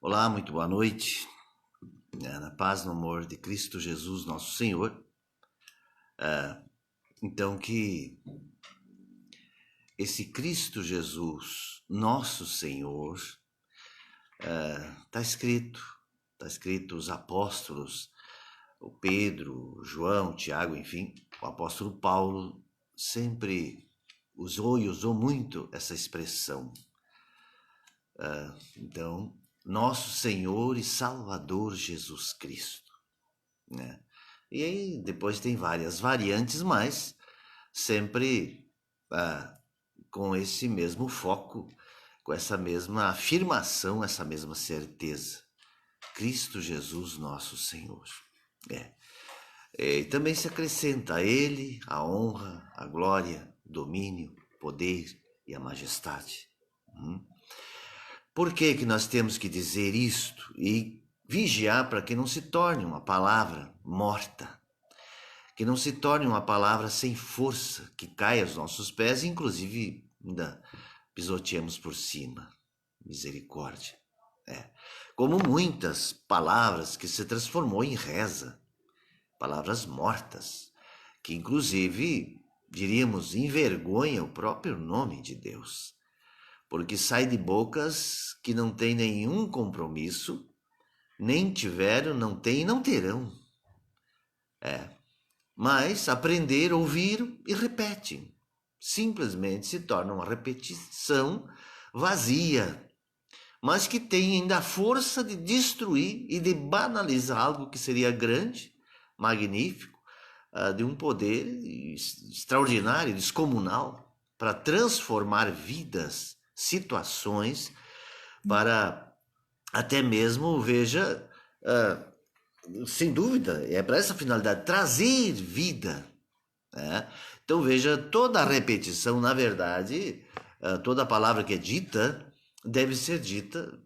Olá, muito boa noite. Na paz, no amor de Cristo Jesus, nosso Senhor. Então, que esse Cristo Jesus, nosso Senhor, está escrito os apóstolos, o Pedro, o João, o Tiago, enfim, o apóstolo Paulo sempre usou e usou muito essa expressão. Então, nosso Senhor e Salvador Jesus Cristo, né? E aí depois tem várias variantes, mas sempre com esse mesmo foco, com essa mesma afirmação, essa mesma certeza. Cristo Jesus, nosso Senhor. E também se acrescenta a Ele a honra, a glória, o domínio, o poder e a majestade. Por que nós temos que dizer isto e vigiar para que não se torne uma palavra morta, que não se torne uma palavra sem força, que caia aos nossos pés e inclusive ainda pisoteemos por cima? Misericórdia. Como muitas palavras que se transformou em reza, palavras mortas, que inclusive, diríamos, envergonham o próprio nome de Deus, porque sai de bocas que não têm nenhum compromisso, nem tiveram, não têm e não terão. Mas aprenderam, ouviram e repetem. Simplesmente se torna uma repetição vazia, mas que tem ainda a força de destruir e de banalizar algo que seria grande, magnífico, de um poder extraordinário, descomunal, para transformar vidas, situações, para até mesmo, veja, sem dúvida, é para essa finalidade, trazer vida. Então veja, toda a repetição, na verdade, toda a palavra que é dita, deve ser dita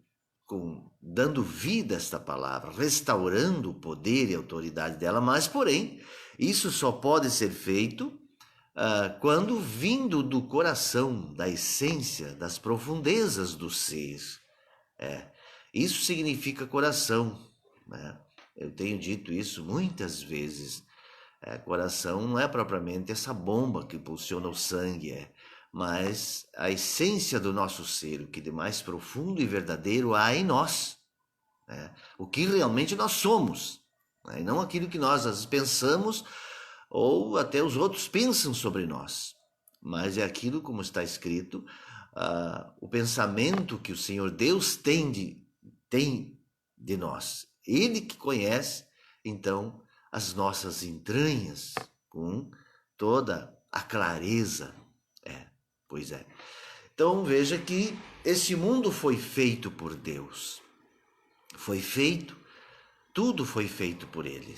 dando vida a esta palavra, restaurando o poder e a autoridade dela, mas, porém, isso só pode ser feito quando vindo do coração, da essência, das profundezas do ser. Isso significa coração, né? Eu tenho dito isso muitas vezes. Coração não é propriamente essa bomba que impulsiona o sangue, mas a essência do nosso ser, o que de mais profundo e verdadeiro há em nós, o que realmente nós somos, e não aquilo que nós às vezes pensamos ou até os outros pensam sobre nós, mas é aquilo, como está escrito, o pensamento que o Senhor Deus tem de nós. Ele que conhece, então, as nossas entranhas com toda a clareza. Pois é. Então veja que esse mundo foi feito por Deus. Foi feito, tudo foi feito por Ele.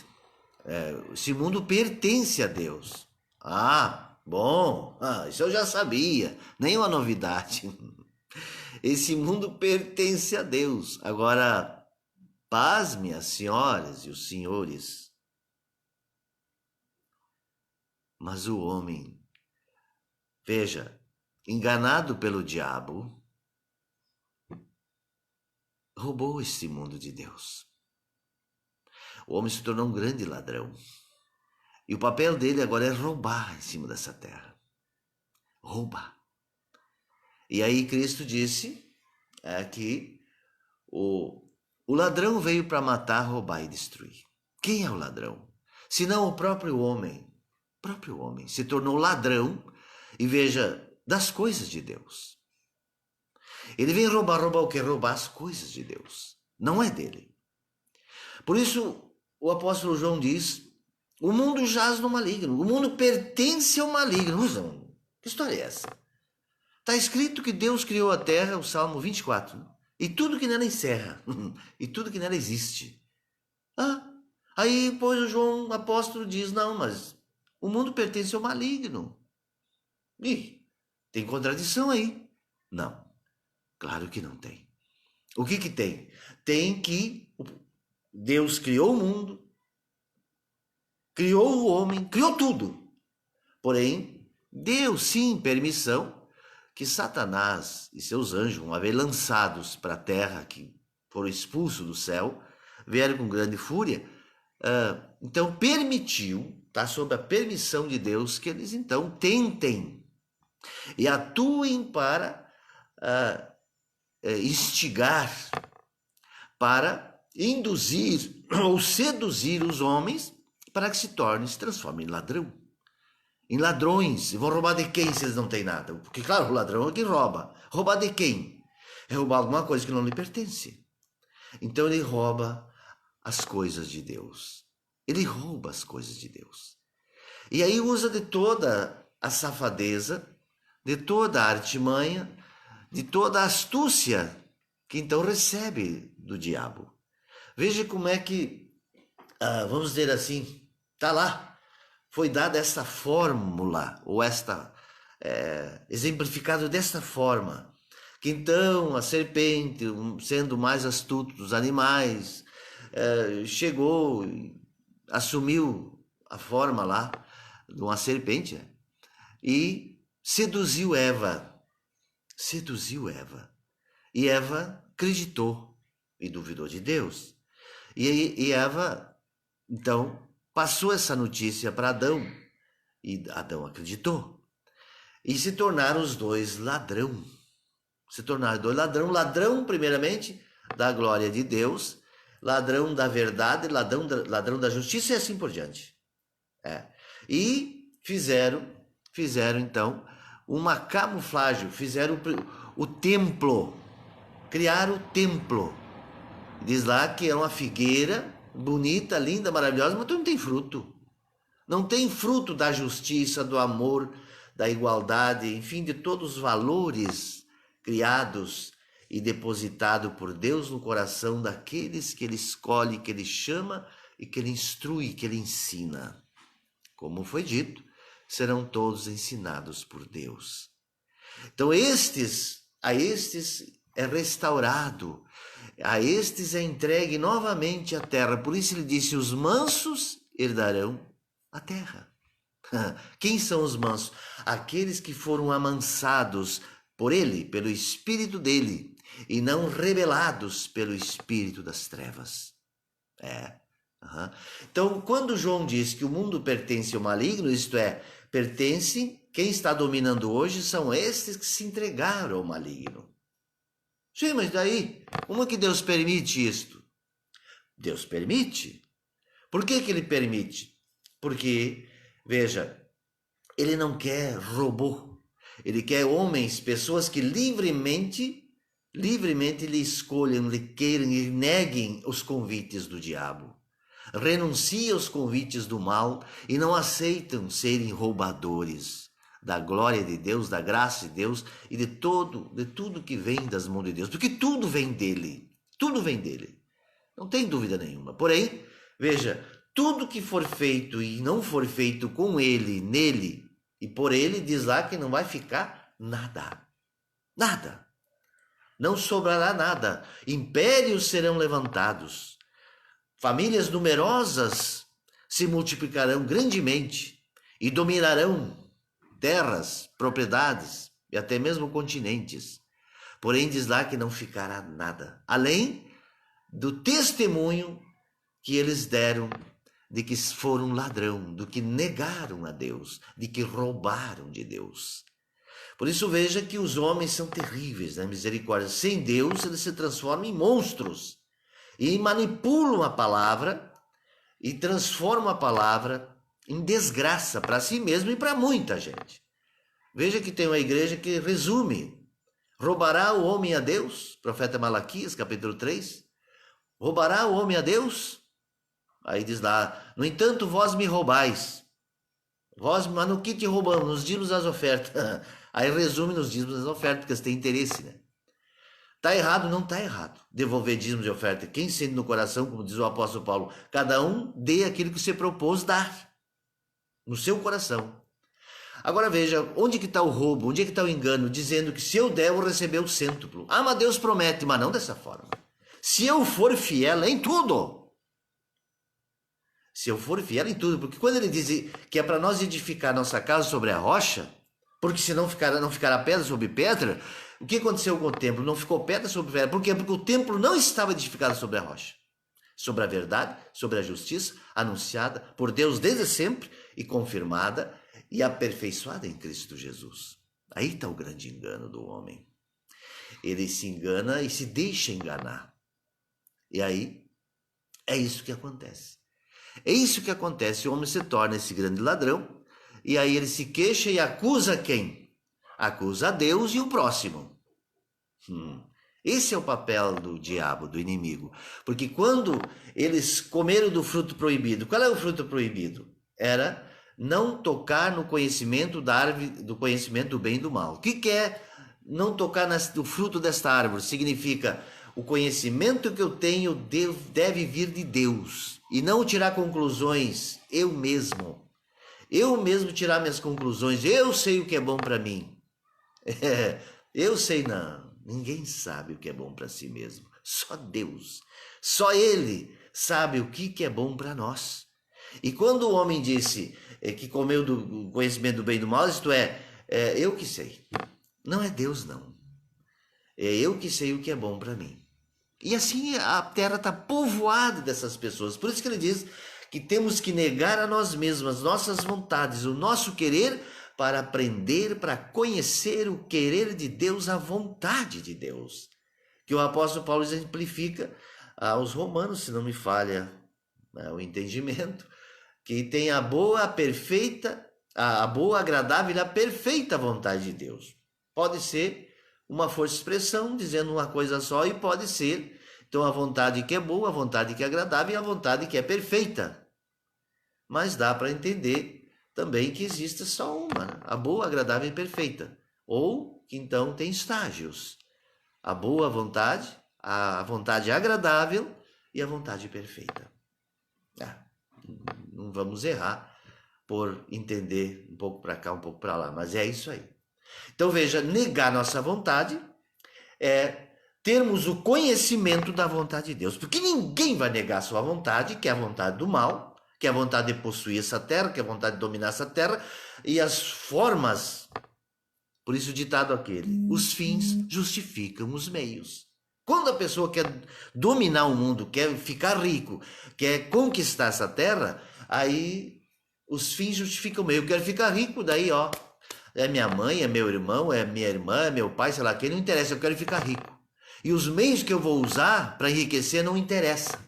Esse mundo pertence a Deus. Bom, isso eu já sabia, nenhuma novidade. Esse mundo pertence a Deus. Agora, pasme as senhoras e os senhores. Mas o homem, veja, enganado pelo diabo, roubou este mundo de Deus. O homem se tornou um grande ladrão. E o papel dele agora é roubar em cima dessa terra. Roubar. E aí Cristo disse que o ladrão veio para matar, roubar e destruir. Quem é o ladrão? Senão o próprio homem. O próprio homem se tornou ladrão, e veja, das coisas de Deus. Ele vem roubar o quê? Roubar as coisas de Deus. Não é dele. Por isso, o apóstolo João diz, o mundo jaz no maligno, o mundo pertence ao maligno. Que história é essa? Está escrito que Deus criou a terra, o Salmo 24, e tudo que nela encerra, e tudo que nela existe. Aí, pois, o João, o apóstolo, diz, não, mas o mundo pertence ao maligno. Ih, tem contradição aí. Não, claro que não tem. O que tem? Tem que Deus criou o mundo, criou o homem, criou tudo. Porém, deu sim permissão que Satanás e seus anjos, uma vez lançados para a terra, que foram expulsos do céu, vieram com grande fúria, então permitiu, tá, sob a permissão de Deus, que eles então tentem e atuem para instigar, para induzir ou seduzir os homens para que se transformem em ladrão, em ladrões. E vão roubar de quem se eles não têm nada? Porque, claro, o ladrão é quem rouba. Roubar de quem? É roubar alguma coisa que não lhe pertence. Então ele rouba as coisas de Deus. Ele rouba as coisas de Deus. E aí usa de toda a safadeza, de toda a artimanha, de toda a astúcia que então recebe do diabo. Veja como é que, vamos dizer assim, está lá, foi dada essa fórmula, ou exemplificado desta forma, que então a serpente, sendo mais astuto dos animais, chegou, assumiu a forma lá de uma serpente e seduziu Eva. E Eva acreditou e duvidou de Deus. E Eva, então, passou essa notícia para Adão. E Adão acreditou. E se tornaram os dois ladrão. Ladrão primeiramente da glória de Deus, ladrão da verdade, ladrão da justiça e assim por diante. E fizeram então uma camuflagem, fizeram o templo, criaram o templo. Diz lá que é uma figueira bonita, linda, maravilhosa, mas não tem fruto. Não tem fruto da justiça, do amor, da igualdade, enfim, de todos os valores criados e depositados por Deus no coração daqueles que Ele escolhe, que Ele chama e que Ele instrui, que Ele ensina. Como foi dito, serão todos ensinados por Deus. Então a estes é restaurado, a estes é entregue novamente a terra. Por isso ele disse, os mansos herdarão a terra. Quem são os mansos? Aqueles que foram amansados por ele, pelo Espírito dele, e não rebelados pelo Espírito das trevas. Então, quando João diz que o mundo pertence ao maligno, isto é, quem está dominando hoje são estes que se entregaram ao maligno. Sim, mas daí, como é que Deus permite isto? Deus permite. Por que ele permite? Porque, veja, ele não quer robô. Ele quer homens, pessoas que livremente lhe escolham, lhe queiram e neguem os convites do diabo. Renunciam aos convites do mal e não aceitam serem roubadores da glória de Deus, da graça de Deus e de tudo que vem das mãos de Deus, porque tudo vem dele, não tem dúvida nenhuma. Porém, veja, tudo que for feito e não for feito com ele, nele e por ele, diz lá que não vai ficar nada, não sobrará nada. Impérios serão levantados, famílias numerosas se multiplicarão grandemente e dominarão terras, propriedades e até mesmo continentes. Porém, diz lá que não ficará nada, além do testemunho que eles deram de que foram ladrão, do que negaram a Deus, de que roubaram de Deus. Por isso veja que os homens são terríveis na misericórdia. Sem Deus, eles se transformam em monstros e manipulam a palavra e transformam a palavra em desgraça para si mesmo e para muita gente. Veja que tem uma igreja que resume: roubará o homem a Deus? Profeta Malaquias, capítulo 3. Roubará o homem a Deus? Aí diz lá, no entanto, vós me roubais. Mas no que te roubamos? Nos dízimos das ofertas. Aí resume nos dízimos das ofertas, porque você tem interesse, né? Está errado? Não está errado devolver dízimos de oferta. Quem sente no coração, como diz o apóstolo Paulo, cada um dê aquilo que você propôs dar no seu coração. Agora veja, onde que está o roubo, onde é que está o engano, dizendo que se eu der, eu vou receber o cêntuplo. Mas Deus promete, mas não dessa forma. Se eu for fiel em tudo, porque quando ele diz que é para nós edificar nossa casa sobre a rocha, porque senão não ficará pedra sobre pedra, O que aconteceu com o templo? Não ficou pedra sobre pedra. Por quê? Porque o templo não estava edificado sobre a rocha, sobre a verdade, sobre a justiça, anunciada por Deus desde sempre e confirmada e aperfeiçoada em Cristo Jesus. Aí está o grande engano do homem. Ele se engana e se deixa enganar. E aí, é isso que acontece. É isso que acontece. O homem se torna esse grande ladrão e aí ele se queixa e acusa quem? Acusa a Deus e o próximo. Esse é o papel do diabo, do inimigo. Porque quando eles comeram do fruto proibido, qual é o fruto proibido? Era não tocar no conhecimento da árvore, do conhecimento do bem e do mal. O que é não tocar no fruto desta árvore? Significa o conhecimento que eu tenho deve vir de Deus e não tirar conclusões eu mesmo. Eu mesmo tirar minhas conclusões. Eu sei o que é bom para mim. Eu sei não. Ninguém sabe o que é bom para si mesmo. Só Deus. Só Ele sabe o que é bom para nós. E quando o homem disse que comeu do conhecimento do bem e do mal, isto é, eu que sei. Não é Deus, não. É eu que sei o que é bom para mim. E assim a terra está povoada dessas pessoas. Por isso que ele diz que temos que negar a nós mesmos, as nossas vontades, o nosso querer, para aprender, para conhecer o querer de Deus, a vontade de Deus. Que o apóstolo Paulo exemplifica aos romanos, se não me falha o entendimento, que tem a boa, a perfeita, a boa, agradável e a perfeita vontade de Deus. Pode ser uma força de expressão, dizendo uma coisa só, e pode ser, então, a vontade que é boa, a vontade que é agradável e a vontade que é perfeita. Mas dá para entender também que existe só uma, a boa, agradável e perfeita. Ou que então tem estágios. A boa vontade, a vontade agradável e a vontade perfeita. Não vamos errar por entender um pouco para cá, um pouco para lá, mas é isso aí. Então veja, negar nossa vontade é termos o conhecimento da vontade de Deus, porque ninguém vai negar a sua vontade, que é a vontade do mal, que é a vontade de possuir essa terra, que é a vontade de dominar essa terra, e as formas, por isso o ditado aquele, os fins justificam os meios. Quando a pessoa quer dominar o mundo, quer ficar rico, quer conquistar essa terra, aí os fins justificam o meio. Eu quero ficar rico, daí ó, é minha mãe, é meu irmão, é minha irmã, é meu pai, sei lá quem, não interessa, eu quero ficar rico. E os meios que eu vou usar para enriquecer não interessa.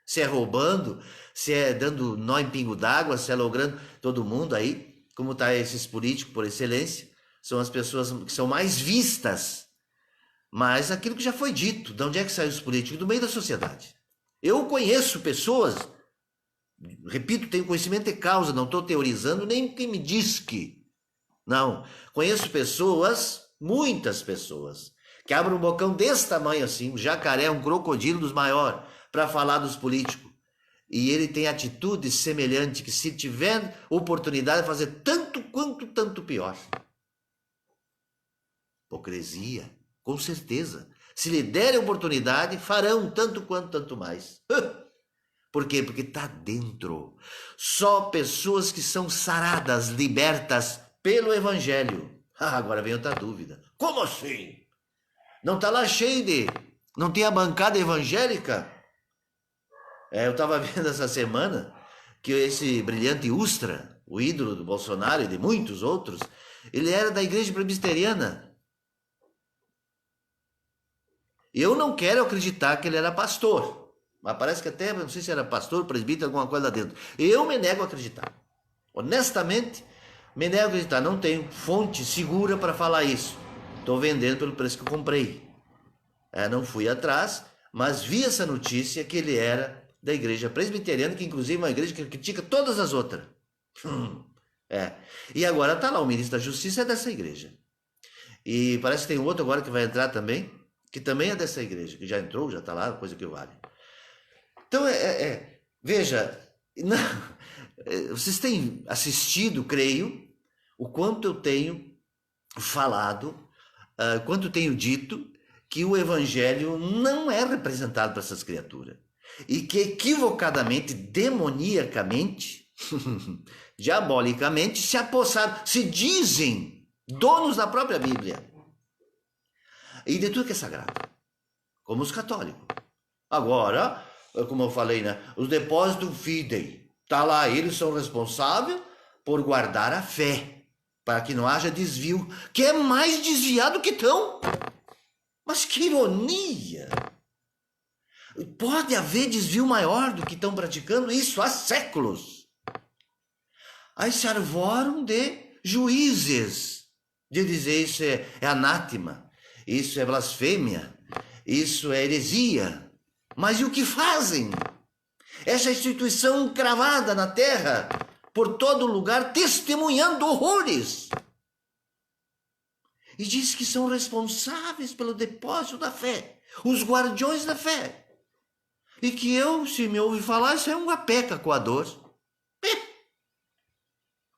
Se é roubando, se é dando nó em pingo d'água, se é logrando todo mundo aí, como está esses políticos por excelência, são as pessoas que são mais vistas. Mas aquilo que já foi dito, de onde é que saem os políticos? Do meio da sociedade. Eu conheço pessoas, repito, tenho conhecimento de causa, não estou teorizando, nem quem me diz que. Não, conheço pessoas, muitas pessoas, que abrem um bocão desse tamanho assim, um jacaré, um crocodilo dos maiores, para falar dos políticos. E ele tem atitude semelhante, que se tiver oportunidade de fazer tanto quanto tanto pior. Hipocrisia, com certeza. Se lhe derem oportunidade, farão tanto quanto tanto mais. Por quê? Porque está dentro. Só pessoas que são saradas, libertas pelo Evangelho. Agora vem outra dúvida. Como assim? Não está lá cheio de... Não tem a bancada evangélica? Eu estava vendo essa semana que esse brilhante Ustra, o ídolo do Bolsonaro e de muitos outros, ele era da igreja presbiteriana. Eu não quero acreditar que ele era pastor, mas parece que até, não sei se era pastor, presbítero, alguma coisa lá dentro. Eu me nego a acreditar. Honestamente, me nego a acreditar. Não tenho fonte segura para falar isso. Estou vendendo pelo preço que eu comprei. Não fui atrás, mas vi essa notícia que ele era da igreja presbiteriana, que inclusive é uma igreja que critica todas as outras. E agora está lá, o ministro da Justiça é dessa igreja. E parece que tem outro agora que vai entrar também, que também é dessa igreja, que já entrou, já está lá, coisa que vale. Então, veja, não, vocês têm assistido, creio, o quanto eu tenho falado, quanto eu tenho dito, que o evangelho não é representado para essas criaturas. E que equivocadamente, demoniacamente, diabolicamente, se apossaram, se dizem donos da própria Bíblia. e de tudo que é sagrado, como os católicos. Agora, como eu falei, né? Os depósitos fidei, tá lá, eles são responsáveis por guardar a fé, para que não haja desvio, que é mais desviado que tão. Mas que ironia! Pode haver desvio maior do que estão praticando isso há séculos. Aí se arvoram de juízes, de dizer isso é anátema, isso é blasfêmia, isso é heresia. Mas e o que fazem? Essa instituição cravada na terra, por todo lugar, testemunhando horrores. E diz que são responsáveis pelo depósito da fé, os guardiões da fé. E que eu, se me ouve falar, isso é um apeca coador.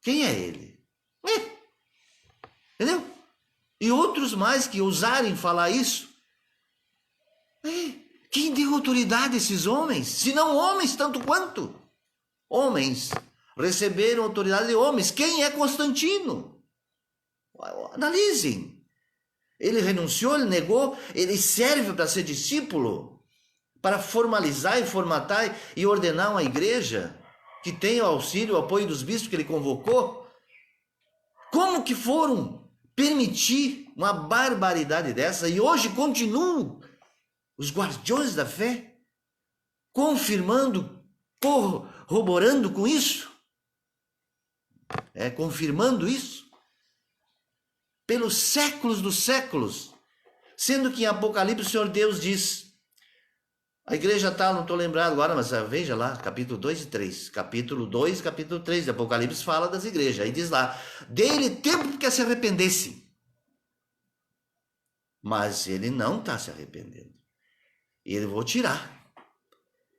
Quem é ele? Entendeu? E outros mais que ousarem falar isso. Quem deu autoridade a esses homens? Se não homens tanto quanto. Homens receberam autoridade de homens. Quem é Constantino? Analisem. Ele renunciou, ele negou, ele serve para ser discípulo, para formalizar e formatar e ordenar uma igreja que tenha o auxílio, o apoio dos bispos que ele convocou. Como que foram permitir uma barbaridade dessa? E hoje continuam os guardiões da fé confirmando, corroborando com isso, confirmando isso, pelos séculos dos séculos, sendo que em Apocalipse o Senhor Deus diz, a igreja tal, não estou lembrado agora, mas veja lá, capítulo 2 e 3, capítulo 2 e capítulo 3 de Apocalipse fala das igrejas, aí diz lá, dê-lhe tempo que se arrependesse, mas ele não está se arrependendo, e ele vou tirar,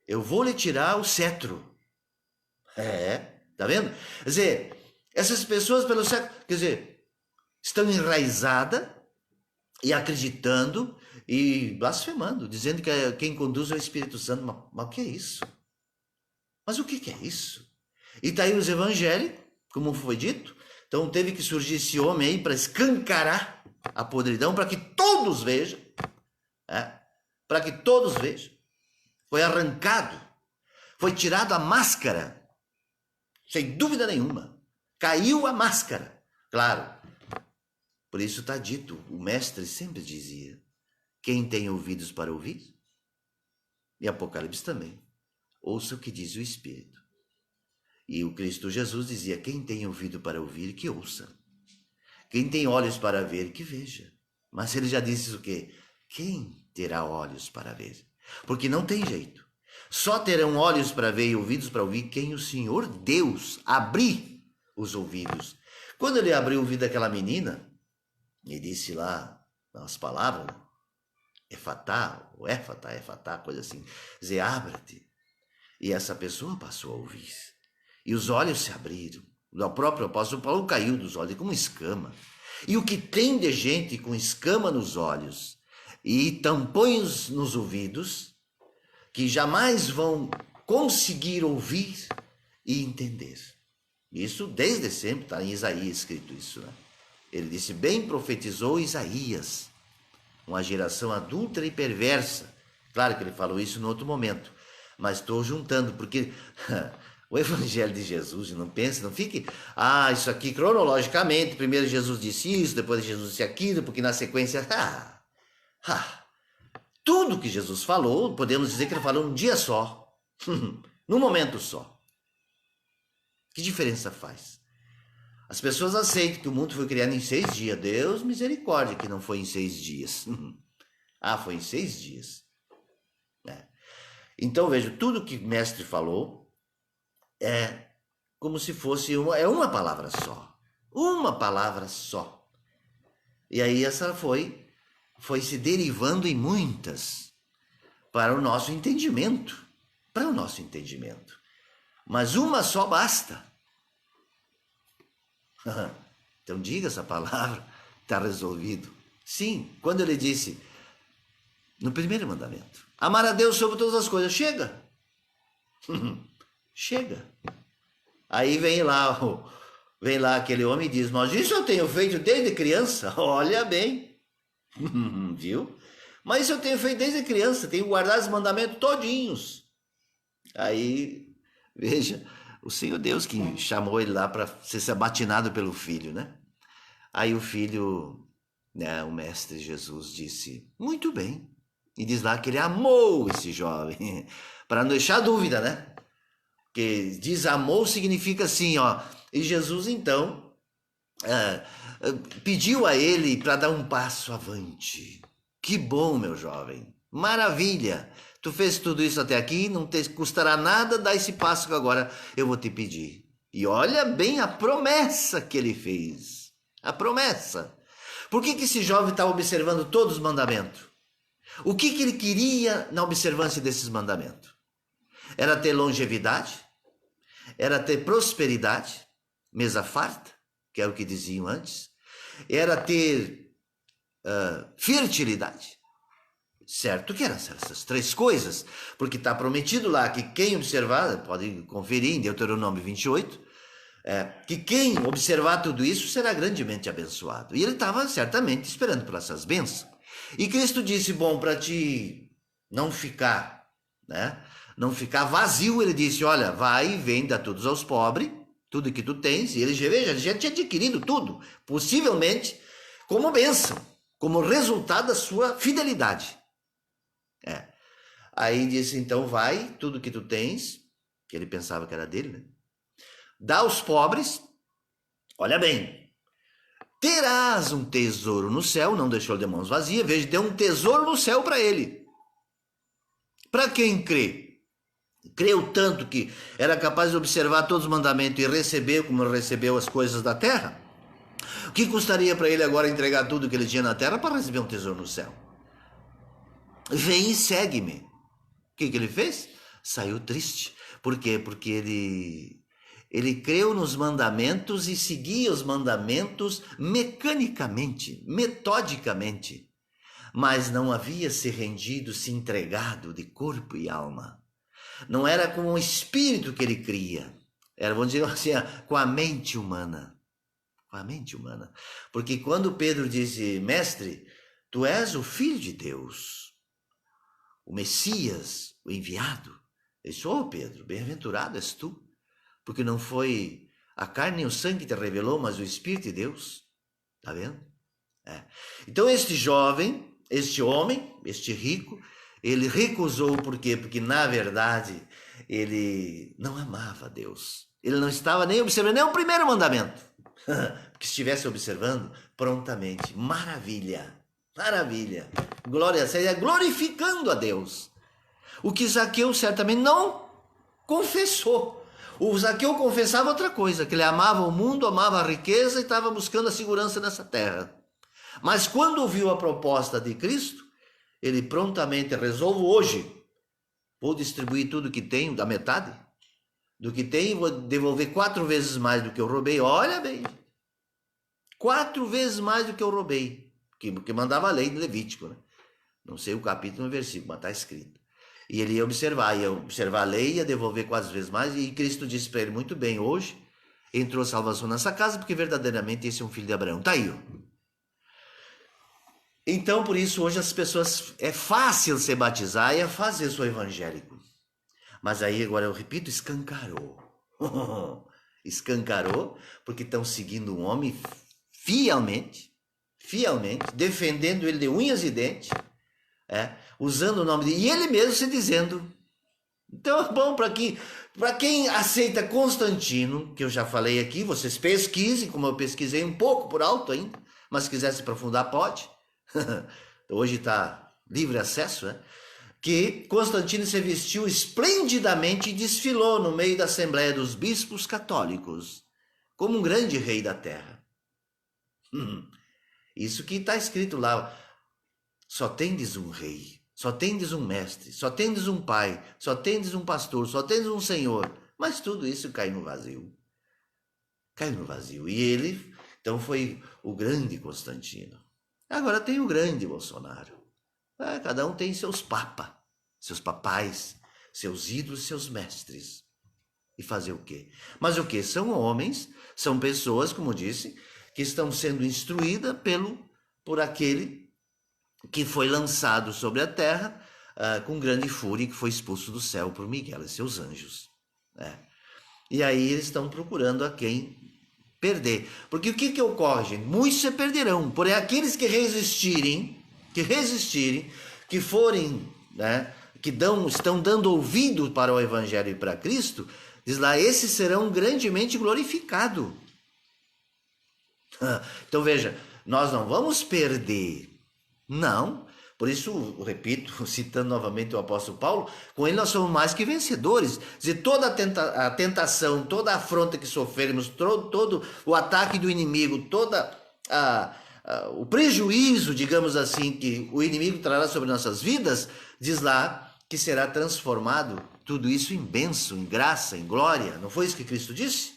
eu vou lhe tirar o cetro, tá vendo? Quer dizer, essas pessoas pelo século, quer dizer, estão enraizadas e acreditando e blasfemando, dizendo que quem conduz é o Espírito Santo. Mas o que é isso? Mas o que é isso? E está aí os evangélicos, como foi dito. Então teve que surgir esse homem aí para escancarar a podridão, para que todos vejam. Para que todos vejam. Foi arrancado, foi tirado a máscara, sem dúvida nenhuma. Caiu a máscara, claro. Por isso está dito, o mestre sempre dizia, quem tem ouvidos para ouvir, e Apocalipse também, ouça o que diz o Espírito. E o Cristo Jesus dizia, quem tem ouvido para ouvir, que ouça. Quem tem olhos para ver, que veja. Mas ele já disse o quê? Quem terá olhos para ver? Porque não tem jeito. Só terão olhos para ver e ouvidos para ouvir quem o Senhor Deus abrir os ouvidos. Quando ele abriu o ouvido daquela menina, e disse lá as palavras, efatá, ou efatá, coisa assim, dizer, abra-te. E essa pessoa passou a ouvir. E os olhos se abriram. O próprio apóstolo Paulo caiu dos olhos como escama. E o que tem de gente com escama nos olhos e tampões nos ouvidos, que jamais vão conseguir ouvir e entender. Isso desde sempre, está em Isaías escrito isso, né? Ele disse, bem profetizou Isaías, uma geração adúltera e perversa. Claro que ele falou isso em outro momento, mas estou juntando, porque o Evangelho de Jesus, não pense, não fique, isso aqui cronologicamente, primeiro Jesus disse isso, depois Jesus disse aquilo, porque na sequência, tudo que Jesus falou, podemos dizer que ele falou num dia só, num momento só. Que diferença faz? As pessoas aceitam que o mundo foi criado em 6 dias. Deus, misericórdia, que não foi em 6 dias. Foi em 6 dias. Então, veja, tudo que o mestre falou é como se fosse uma palavra só. Uma palavra só. E aí essa foi se derivando em muitas para o nosso entendimento. Para o nosso entendimento. Mas uma só basta. Então diga essa palavra, está resolvido. Sim, quando ele disse, no primeiro mandamento, amar a Deus sobre todas as coisas, chega. Chega. Aí vem lá aquele homem e diz, mas isso eu tenho feito desde criança. Olha bem, Viu? Mas isso eu tenho feito desde criança, tenho guardado os mandamentos todinhos. Aí, veja, o Senhor Deus que chamou ele lá para ser batinado pelo filho, né? Aí o filho, né, o mestre Jesus disse, muito bem. E diz lá que ele amou esse jovem, para não deixar dúvida, né? Porque diz amou significa assim, ó. E Jesus então pediu a ele para dar um passo avante. Que bom, meu jovem. Maravilha. Tu fez tudo isso até aqui, não te custará nada dar esse passo que agora eu vou te pedir. E olha bem a promessa que ele fez. A promessa. Por que esse jovem estava observando todos os mandamentos? O que ele queria na observância desses mandamentos? Era ter longevidade? Era ter prosperidade? Mesa farta, que é o que diziam antes? Era ter fertilidade? Certo que eram essas três coisas, porque está prometido lá que quem observar, pode conferir em Deuteronômio 28, que quem observar tudo isso será grandemente abençoado. E ele estava certamente esperando por essas bênçãos. E Cristo disse, bom, para ti não ficar, né? Não ficar vazio, ele disse, olha, vai e venda todos aos pobres, tudo que tu tens, e ele já tinha adquirido tudo, possivelmente como bênção, como resultado da sua fidelidade. Aí disse, então vai, tudo que tu tens, que ele pensava que era dele, né? Dá aos pobres, olha bem, terás um tesouro no céu, não deixou de mãos vazias, veja, deu um tesouro no céu para ele. Para quem crê? Creu tanto que era capaz de observar todos os mandamentos e receber como ele recebeu as coisas da terra? O que custaria para ele agora entregar tudo que ele tinha na terra para receber um tesouro no céu? Vem e segue-me. O que ele fez? Saiu triste. Por quê? Porque ele creu nos mandamentos e seguia os mandamentos mecanicamente, metodicamente, mas não havia se rendido, se entregado de corpo e alma. Não era com o espírito que ele cria, era, vamos dizer assim, com a mente humana. Com a mente humana. Porque quando Pedro disse, mestre, tu és o Filho de Deus, o Messias, o enviado. Ele disse, Pedro, bem-aventurado és tu, porque não foi a carne e o sangue que te revelou, mas o Espírito de Deus. Está vendo? Então este jovem, este homem, este rico, ele recusou, por quê? Porque na verdade ele não amava Deus. Ele não estava nem observando nem o primeiro mandamento. Porque se estivesse observando, prontamente, maravilha. Maravilha, glória, seria glorificando a Deus. O que Zaqueu certamente não confessou. O Zaqueu confessava outra coisa, que ele amava o mundo, amava a riqueza e estava buscando a segurança nessa terra. Mas quando ouviu a proposta de Cristo, ele prontamente resolve hoje, vou distribuir tudo que tenho, da metade do que tenho, vou devolver 4 vezes mais do que eu roubei. Olha bem, 4 vezes mais do que eu roubei. Que mandava a lei de Levítico, né? Não sei o capítulo e o versículo, mas está escrito. E ele ia observar a lei, ia devolver 4 vezes mais, e Cristo disse para ele, muito bem, hoje entrou salvação nessa casa, porque verdadeiramente esse é um filho de Abraão. Está aí, ó. Então, por isso, hoje as pessoas, é fácil se batizar e é fácil ser evangélico. Mas aí, agora eu repito, escancarou. Escancarou, porque estão seguindo um homem fielmente, defendendo ele de unhas e dentes, usando o nome dele, e ele mesmo se dizendo. Então é bom para quem aceita Constantino, que eu já falei aqui, vocês pesquisem, como eu pesquisei um pouco por alto ainda, mas se quiser se aprofundar, pode. Hoje está livre acesso, né? Que Constantino se vestiu esplendidamente e desfilou no meio da Assembleia dos Bispos Católicos, como um grande rei da terra. Isso que está escrito lá, só tendes um rei, só tendes um mestre, só tendes um pai, só tendes um pastor, só tendes um senhor. Mas tudo isso caiu no vazio. Caiu no vazio. E ele, então, foi o grande Constantino. Agora tem o grande Bolsonaro. Cada um tem seus papas, seus papais, seus ídolos, seus mestres. E fazer o quê? Mas o quê? São homens, são pessoas, como disse, que estão sendo instruídas por aquele que foi lançado sobre a terra com grande fúria, que foi expulso do céu por Miguel e seus anjos. Né? E aí eles estão procurando a quem perder. Porque o que ocorre, gente? Muitos se perderão, porém aqueles que resistirem, que forem, né, estão dando ouvido para o Evangelho e para Cristo, diz lá, esses serão grandemente glorificados. Então veja, nós não vamos perder, não. Por isso, repito, citando novamente o apóstolo Paulo, com ele nós somos mais que vencedores. Quer dizer, toda a tentação, toda a afronta que sofrermos, todo o ataque do inimigo, o prejuízo, digamos assim, que o inimigo trará sobre nossas vidas, diz lá que será transformado tudo isso em bênção, em graça, em glória. Não foi isso que Cristo disse?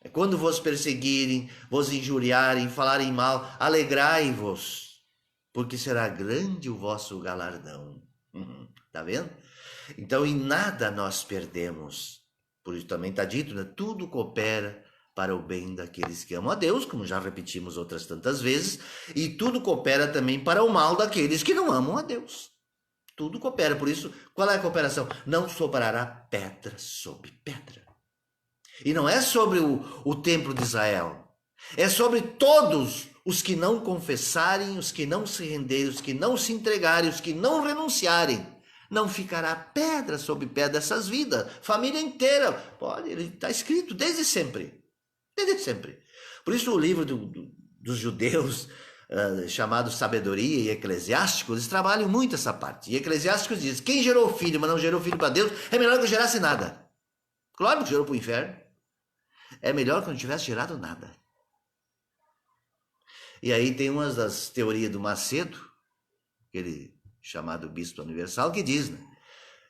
É quando vos perseguirem, vos injuriarem, falarem mal, alegrai-vos, porque será grande o vosso galardão. Tá vendo? Então, em nada nós perdemos. Por isso também está dito, né? Tudo coopera para o bem daqueles que amam a Deus, como já repetimos outras tantas vezes, e tudo coopera também para o mal daqueles que não amam a Deus. Tudo coopera. Por isso, qual é a cooperação? Não sobrará pedra sobre pedra. E não é sobre o templo de Israel. É sobre todos os que não confessarem, os que não se renderem, os que não se entregarem, os que não renunciarem. Não ficará pedra sobre pedra dessas vidas. Família inteira. Pode, ele está escrito desde sempre. Desde sempre. Por isso o livro dos judeus, chamado Sabedoria e Eclesiástico, eles trabalham muito essa parte. E Eclesiástico diz, quem gerou filho, mas não gerou filho para Deus, é melhor que não gerasse nada. Claro que gerou para o inferno. É melhor que não tivesse gerado nada. E aí tem uma das teorias do Macedo, aquele chamado Bispo Universal, que diz, né,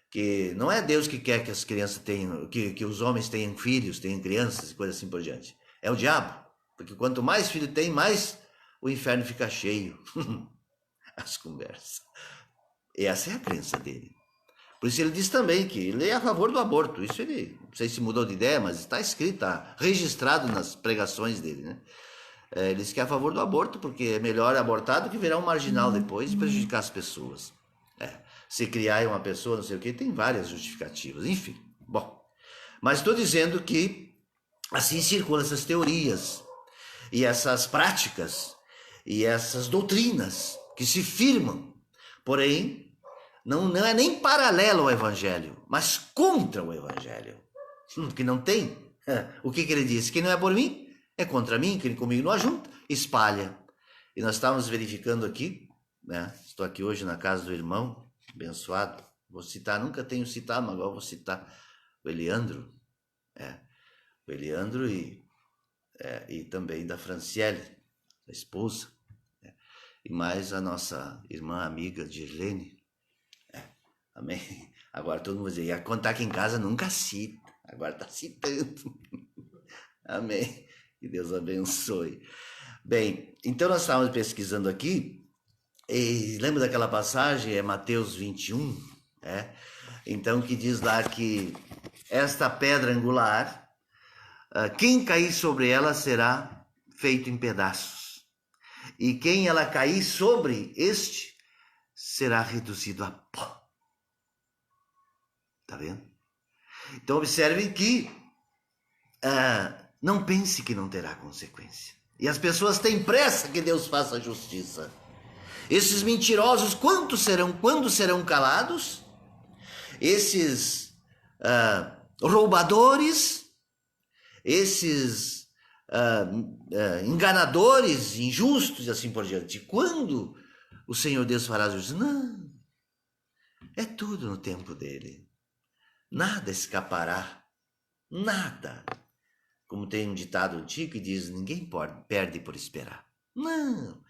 que não é Deus que quer que as crianças tenham, que os homens tenham filhos, tenham crianças e coisas assim por diante. É o diabo. Porque quanto mais filho tem, mais o inferno fica cheio. As conversas. E essa é a crença dele. Por isso ele diz também que ele é a favor do aborto. Isso ele, não sei se mudou de ideia, mas está escrito, está registrado nas pregações dele, né? Ele diz que é a favor do aborto, porque é melhor abortar do que virar um marginal depois e prejudicar as pessoas. Se criar uma pessoa, não sei o que, tem várias justificativas. Enfim, bom. Mas estou dizendo que assim circulam essas teorias e essas práticas e essas doutrinas que se firmam, porém, não é nem paralelo ao Evangelho, mas contra o Evangelho. Que não tem. O que ele diz? Quem não é por mim, é contra mim, quem comigo não ajunta, espalha. E nós estávamos verificando aqui, né? Estou aqui hoje na casa do irmão, abençoado. Vou citar, nunca tenho citado, mas agora vou citar o Eliandro. O Eliandro e também da Franciele, a esposa. E mais a nossa irmã amiga Dirlene. Amém. Agora todo mundo vai dizer, ia contar aqui em casa nunca cita. Agora está citando. Amém. Que Deus abençoe. Bem, então nós estávamos pesquisando aqui, e lembra daquela passagem, é Mateus 21, então que diz lá que esta pedra angular, quem cair sobre ela será feito em pedaços, e quem ela cair sobre este será reduzido a pó. Tá vendo? Então observem que não pense que não terá consequência. E as pessoas têm pressa que Deus faça justiça. Esses mentirosos, quando serão calados? Esses roubadores, esses enganadores, injustos e assim por diante. Quando o Senhor Deus fará justiça? Não. É tudo no tempo dele. Nada escapará. Nada. Como tem um ditado antigo que diz, ninguém perde por esperar. Não.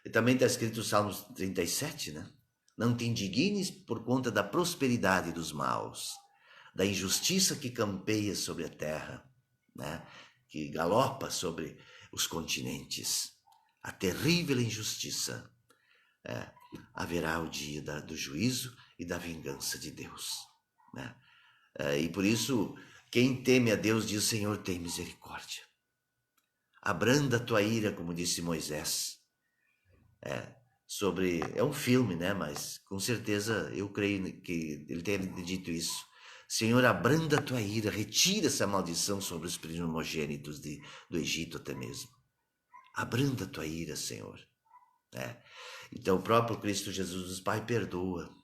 E também está escrito no Salmos 37, né? Não te indignes por conta da prosperidade dos maus, da injustiça que campeia sobre a terra, né? Que galopa sobre os continentes. A terrível injustiça. Haverá o dia do juízo e da vingança de Deus, né? E por isso, quem teme a Deus diz, Senhor, tem misericórdia. Abranda a tua ira, como disse Moisés. sobre... É um filme, né? Mas com certeza eu creio que ele tenha dito isso. Senhor, abranda a tua ira, retira essa maldição sobre os primogênitos do Egito até mesmo. Abranda a tua ira, Senhor. Então o próprio Cristo Jesus diz, Pai, perdoa.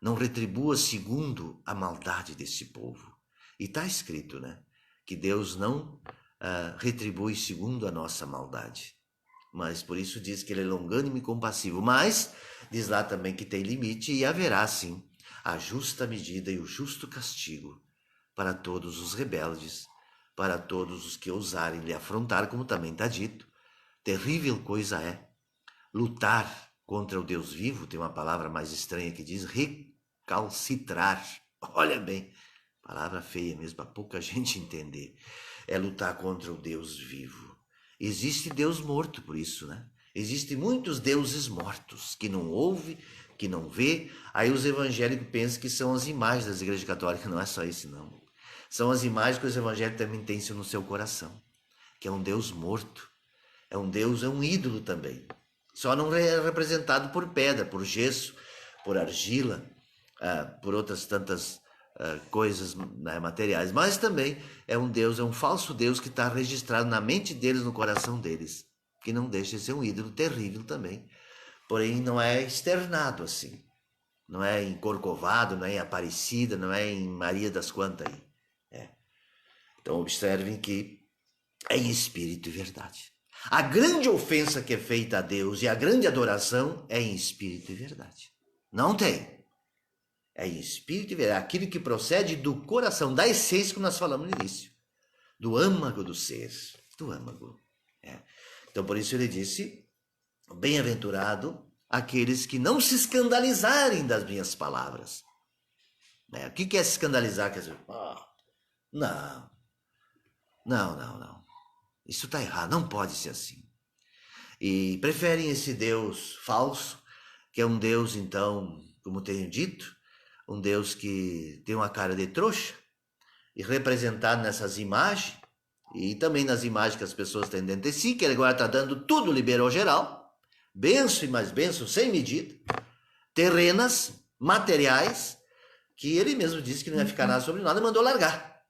Não retribua segundo a maldade desse povo. E está escrito, né? Que Deus não retribui segundo a nossa maldade. Mas por isso diz que ele é longânimo e compassivo. Mas diz lá também que tem limite e haverá sim a justa medida e o justo castigo para todos os rebeldes, para todos os que ousarem lhe afrontar, como também está dito. Terrível coisa é lutar contra o Deus vivo, tem uma palavra mais estranha que diz recalcitrar. Olha bem, palavra feia mesmo, para pouca gente entender. É lutar contra o Deus vivo. Existe Deus morto por isso, né? Existem muitos deuses mortos, que não ouve, que não vê. Aí os evangélicos pensam que são as imagens das igrejas católicas. Não é só isso, não. São as imagens que os evangélicos também têm no seu coração, que é um Deus morto. É um Deus, é um ídolo também. Só não é representado por pedra, por gesso, por argila, por outras tantas coisas, né, materiais. Mas também é um Deus, é um falso Deus que está registrado na mente deles, no coração deles. Que não deixa de ser um ídolo terrível também. Porém, não é externado assim. Não é em Corcovado, não é em Aparecida, não é em Maria das Quantas aí. Então, observem que é em espírito e verdade. A grande ofensa que é feita a Deus e a grande adoração é em espírito e verdade. Não tem. É em espírito e verdade. Aquilo que procede do coração, da essência que nós falamos no início. Do âmago do ser. Do âmago. Então, por isso ele disse, bem-aventurado aqueles que não se escandalizarem das minhas palavras. O que é se escandalizar? Quer dizer, não. Isso está errado, não pode ser assim. E preferem esse Deus falso, que é um Deus, então, como tenho dito, um Deus que tem uma cara de trouxa, e representado nessas imagens, e também nas imagens que as pessoas têm dentro de si, que ele agora está dando tudo, liberou geral, benção e mais benção, sem medida, terrenas, materiais, que ele mesmo disse que não ia ficar nada sobre nada e mandou largar.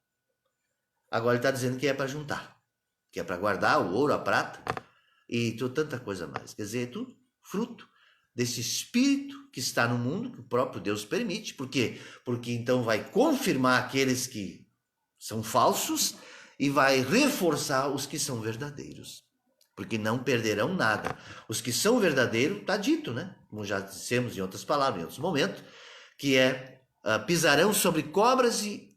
Agora ele está dizendo que é para juntar, que é para guardar o ouro, a prata e tanta coisa mais. Quer dizer, é tudo fruto desse espírito que está no mundo, que o próprio Deus permite. Por quê? Porque então vai confirmar aqueles que são falsos e vai reforçar os que são verdadeiros. Porque não perderão nada. Os que são verdadeiros, está dito, né? Como já dissemos em outras palavras, em outros momentos, que pisarão sobre cobras e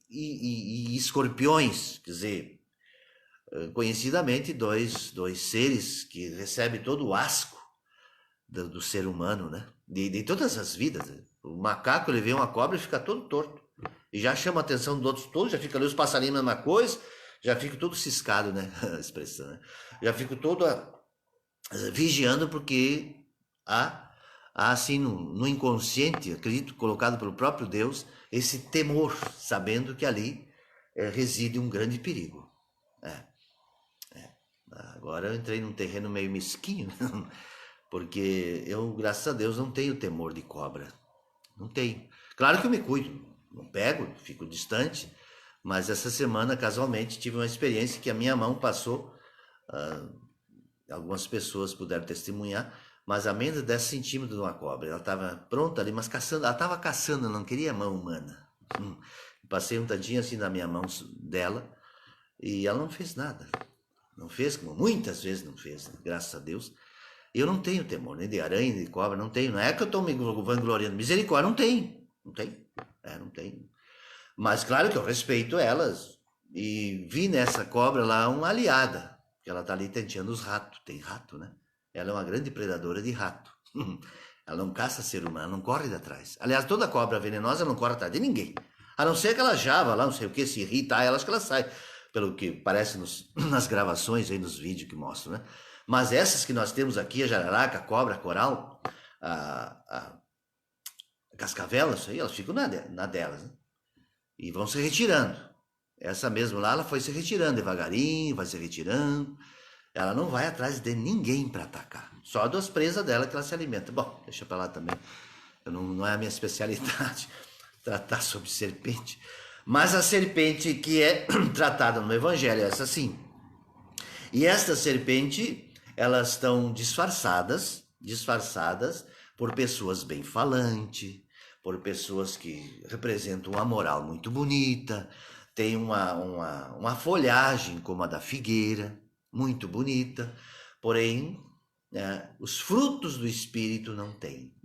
escorpiões, quer dizer, conhecidamente dois seres que recebem todo o asco do ser humano, né? De todas as vidas. O macaco, ele vê uma cobra e fica todo torto. E já chama a atenção dos outros todos, já fica ali os passarinhos na mesma coisa, já fica todo ciscado, né? A expressão, né? Já fica todo vigiando porque há assim no inconsciente, acredito, colocado pelo próprio Deus, esse temor, sabendo que ali reside um grande perigo. Agora eu entrei num terreno meio mesquinho, porque eu, graças a Deus, não tenho temor de cobra. Não tenho. Claro que eu me cuido, não pego, fico distante, mas essa semana, casualmente, tive uma experiência que a minha mão passou, algumas pessoas puderam testemunhar, mas a menos de 10 centímetros de uma cobra. Ela estava pronta ali, mas caçando, ela estava caçando, não queria a mão humana. Passei um tantinho assim na minha mão dela e ela não fez nada. Não fez, como muitas vezes não fez, né? Graças a Deus. Eu não tenho temor, nem de aranha, nem de cobra, não tenho. Não é que eu estou me vangloriando. Misericórdia, não tem. Não tem. Não tem. Mas claro que eu respeito elas e vi nessa cobra lá uma aliada, que ela está ali tenteando os ratos. Tem rato, né? Ela é uma grande predadora de rato. Ela não caça ser humano, ela não corre de atrás. Aliás, toda cobra venenosa não corre atrás de ninguém. A não ser aquela java lá, não sei o que, se irrita, elas que ela sai. Pelo que parece nas gravações aí, nos vídeos que mostram, né? Mas essas que nós temos aqui, a jararaca, a cobra, a coral, a cascavela, isso aí, elas ficam na delas, né? E vão se retirando. Essa mesmo lá, ela foi se retirando devagarinho, vai se retirando. Ela não vai atrás de ninguém para atacar. Só das presas dela que ela se alimenta. Bom, deixa para lá também. Não é a minha especialidade tratar sobre serpente. Mas a serpente que é tratada no Evangelho é essa sim. E esta serpente, elas estão disfarçadas por pessoas bem-falantes, por pessoas que representam uma moral muito bonita, tem uma folhagem como a da figueira, muito bonita, porém, né, os frutos do Espírito não tem.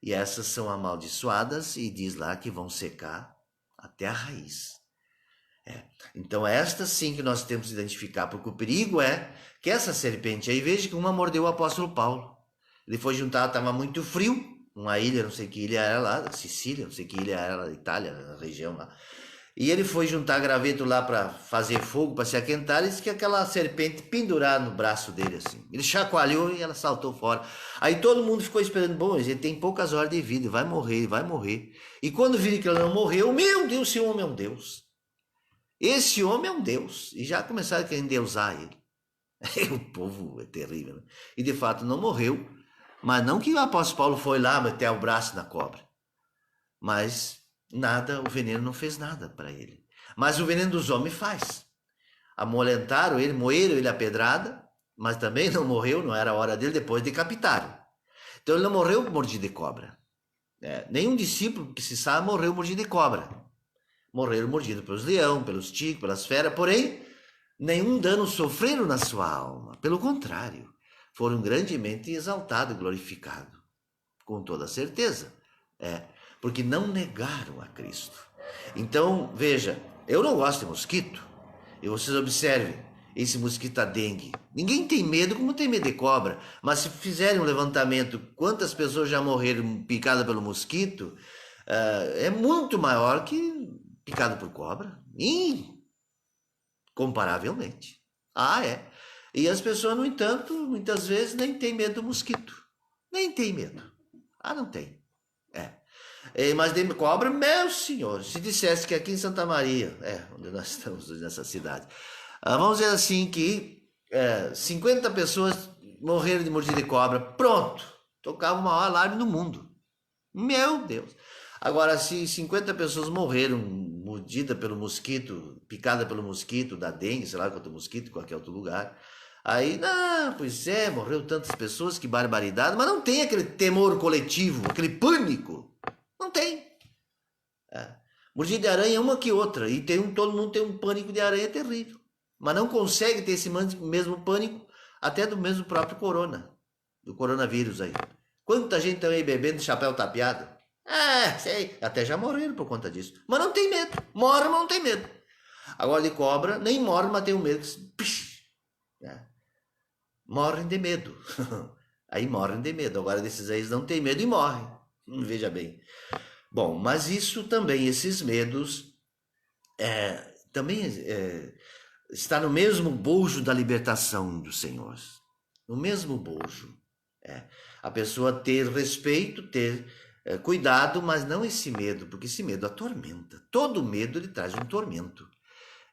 E essas são amaldiçoadas e diz lá que vão secar até a raiz. Então estas sim que nós temos que identificar, porque o perigo é que essa serpente aí, veja que uma mordeu o apóstolo Paulo. Ele foi juntar, estava muito frio, uma ilha, não sei que ilha era lá, Sicília, não sei que ilha era, Itália, a região lá. E ele foi juntar graveto lá para fazer fogo, para se aquentar, e disse que aquela serpente pendurar no braço dele assim. Ele chacoalhou e ela saltou fora. Aí todo mundo ficou esperando, bom, ele tem poucas horas de vida, vai morrer, vai morrer. E quando viram que ele não morreu, meu Deus, esse homem é um Deus. Esse homem é um Deus. E já começaram a querer endeusar ele. O povo é terrível, né? E de fato não morreu. Mas não que o apóstolo Paulo foi lá meter o braço na cobra. Mas nada, o veneno não fez nada para ele. Mas o veneno dos homens faz. Amolentaram ele, moeram ele a pedrada, mas também não morreu, não era a hora dele, depois decapitaram. Então ele não morreu mordido de cobra. Nenhum discípulo que se sabe morreu mordido de cobra. Morreram mordidos pelos leões, pelos tigres, pelas feras, porém, nenhum dano sofreram na sua alma. Pelo contrário, foram grandemente exaltados e glorificados. Com toda certeza. Porque não negaram a Cristo. Então, veja, eu não gosto de mosquito. E vocês observem, esse mosquito a dengue. Ninguém tem medo como tem medo de cobra. Mas se fizerem um levantamento, quantas pessoas já morreram picadas pelo mosquito, é muito maior que picado por cobra. Incomparavelmente. E as pessoas, no entanto, muitas vezes nem têm medo do mosquito. Nem tem medo. Não tem. Mas de cobra, meu senhor, se dissesse que aqui em Santa Maria, onde nós estamos nessa cidade, vamos dizer assim que 50 pessoas morreram de mordida de cobra, pronto, tocava o maior alarme no mundo. Meu Deus. Agora, se 50 pessoas morreram mordida pelo mosquito, picada pelo mosquito, da dengue, sei lá, quanto mosquito, em qualquer outro lugar, aí, morreu tantas pessoas, que barbaridade, mas não tem aquele temor coletivo, aquele pânico. Não tem. Mordida de aranha é uma que outra, e todo mundo tem um pânico de aranha terrível, mas não consegue ter esse mesmo pânico até do mesmo próprio do coronavírus aí. Quanta gente também bebendo de chapéu tapeado? Sei, até já morreram por conta disso. Mas não tem medo. Morre, mas não tem medo. Agora de cobra, nem morre, mas tem um medo. Morrem de medo. Aí morrem de medo. Agora desses aí não tem medo e morrem. Veja bem. Bom, mas isso também, esses medos, também está no mesmo bojo da libertação do Senhor. No mesmo bojo. A pessoa ter respeito, ter cuidado, mas não esse medo, porque esse medo atormenta. Todo medo ele traz um tormento.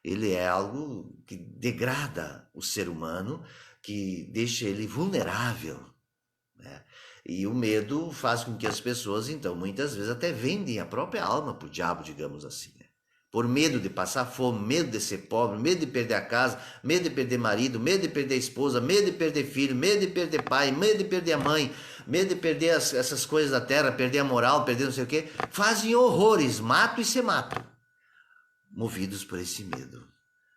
Ele é algo que degrada o ser humano, que deixa ele vulnerável. E o medo faz com que as pessoas, então, muitas vezes até vendem a própria alma para o diabo, digamos assim. Por medo de passar fome, medo de ser pobre, medo de perder a casa, medo de perder marido, medo de perder a esposa, medo de perder filho, medo de perder pai, medo de perder a mãe, medo de perder essas coisas da terra, perder a moral, perder não sei o quê. Fazem horrores, matam e se matam. Movidos por esse medo,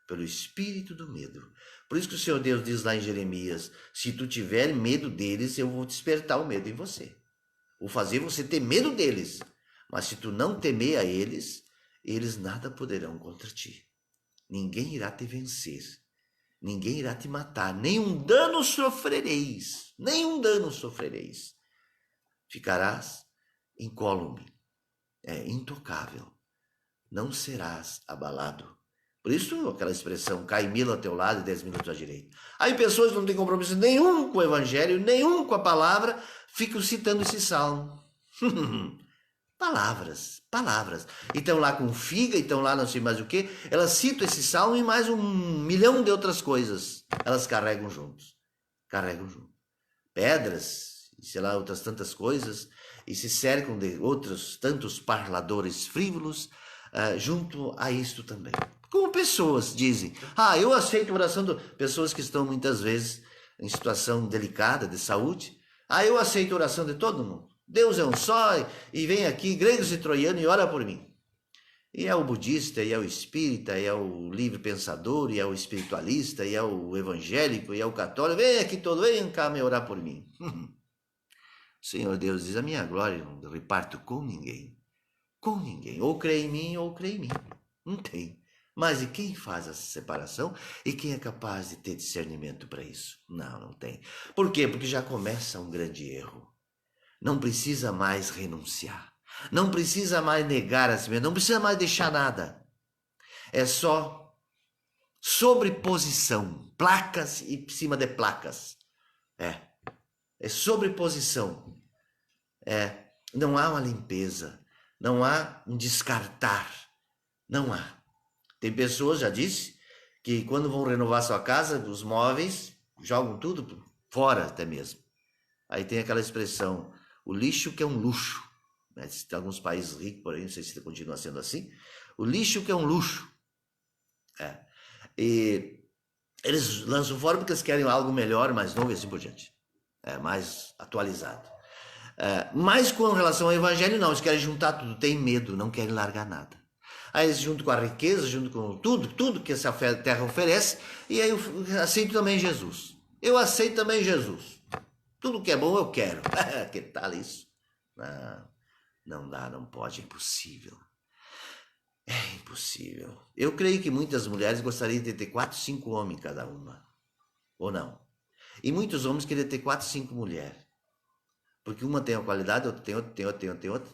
pelo espírito do medo. Por isso que o Senhor Deus diz lá em Jeremias, se tu tiver medo deles, eu vou despertar o medo em você. Vou fazer você ter medo deles. Mas se tu não temer a eles, eles nada poderão contra ti. Ninguém irá te vencer. Ninguém irá te matar. Nenhum dano sofrereis. Nenhum dano sofrereis. Ficarás incólume. Intocável. Não serás abalado. Por isso, aquela expressão, cai 1000 ao teu lado e 10 minutos à direita. Aí pessoas que não têm compromisso nenhum com o evangelho, nenhum com a palavra, ficam citando esse salmo. Palavras, palavras. E estão lá com figa, e estão lá não sei mais o que. Elas citam esse salmo e mais 1 milhão de outras coisas. Elas carregam juntos. Carregam junto. Pedras, e sei lá, outras tantas coisas. E se cercam de outros tantos parladores frívolos junto a isto também. Como pessoas dizem, eu aceito a oração de pessoas que estão muitas vezes em situação delicada de saúde. Eu aceito a oração de todo mundo. Deus é um só e vem aqui, gregos e troianos, e ora por mim. E é o budista, e é o espírita, e é o livre pensador, e é o espiritualista, e é o evangélico, e é o católico. Vem aqui todo, vem cá me orar por mim. O Senhor Deus diz, a minha glória não reparto com ninguém. Com ninguém. Ou crê em mim, ou crê em mim. Não tem. Mas e quem faz essa separação? E quem é capaz de ter discernimento para isso? Não, não tem. Por quê? Porque já começa um grande erro. Não precisa mais renunciar. Não precisa mais negar a si mesmo. Não precisa mais deixar nada. É só sobreposição. Placas em cima de placas. É sobreposição. Não há uma limpeza. Não há um descartar. Não há. Tem pessoas, já disse, que quando vão renovar sua casa, os móveis, jogam tudo fora até mesmo. Aí tem aquela expressão, o lixo que é um luxo. Né? Tem alguns países ricos, porém, não sei se continua sendo assim. O lixo que é um luxo. E eles lançam fora porque eles querem algo melhor, mais novo e assim por diante. Mais atualizado. Mas com relação ao evangelho, não. Eles querem juntar tudo. Tem medo, não querem largar nada. Aí junto com a riqueza, junto com tudo que essa terra oferece, e aí eu aceito também Jesus. Eu aceito também Jesus. Tudo que é bom eu quero. Que tal isso? Não dá, não pode, é impossível. É impossível. Eu creio que muitas mulheres gostariam de ter 4, 5 homens cada uma. Ou não? E muitos homens queriam ter 4, 5 mulheres. Porque uma tem uma qualidade, outra tem outra, tem outra.